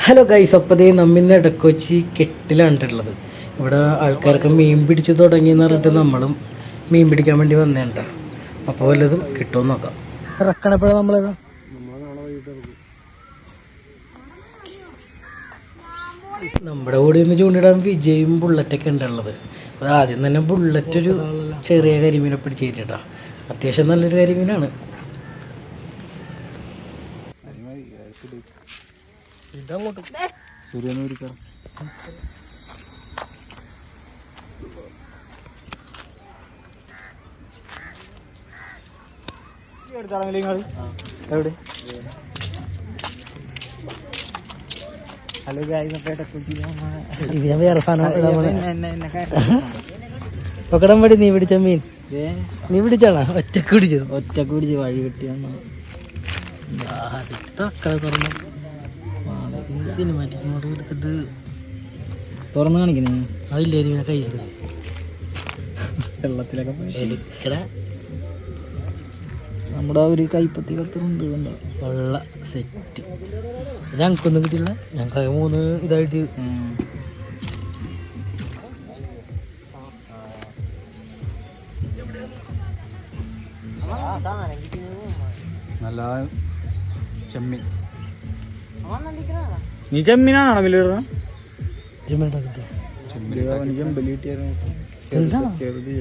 Hello guys, അപ്പോൾ ദേ നമ്മിന്ന് ഇടക്കൊച്ചി കെട്ടിലാണ്ടുള്ളത്. ഇവിടെ ആൾക്കാർക്ക് മീൻ പിടിച്ച് തുടങ്ങിയെന്ന് പറഞ്ഞിട്ട് നമ്മളും മീൻ പിടിക്കാൻ വേണ്ടി വന്നേണ്ട. അപ്പോൾ വല്ലതും കിട്ടുമെന്ന് നോക്കാം. ഇറക്കണപ്പോഴാണ് നമ്മളത് നമ്മുടെ കൂടെ ഒന്ന് ചൂണ്ടിടാൻ വിജയും ബുള്ളറ്റൊക്കെ ഉണ്ടുള്ളത്. അപ്പോൾ ആദ്യം തന്നെ ബുള്ളറ്റ് ഒരു ചെറിയ കരിമീനെ പിടിച്ചിട്ടാ. അത്യാവശ്യം നല്ലൊരു കരിമീനാണ്. എവിടെ ഹലോ ഗായ്സ്, ഞാൻ വേറെ സാധനം പടി. നീ പിടിച്ച മീൻ നീ പിടിച്ചാണോ? ഒറ്റക്ക് പിടിച്ചത്? ഒറ്റക്ക് പിടിച്ച് വഴി കിട്ടിയാണ്. സിനിമാറ്റിക് മോഡ് എടുത്തിട്ട് തുറന്നു കാണിക്കുന്നു. അതില്ലേ ഇങ്ങനെ കയ്യിൽ വെള്ളത്തിലൊക്കെ എടുക്കട. നമ്മുടെ ഒരു കൈപ്പത്തി കത്തുണ്ട്. വെള്ള സെറ്റ്. ഞങ്ങൾക്കൊന്നും കിട്ടിയില്ല. ഞങ്ങൾക്ക് 3 ഇതായിട്ട് നല്ല ചെമ്മീൻ. നീ ചെമ്മീനാണോ വില? ചെറുത്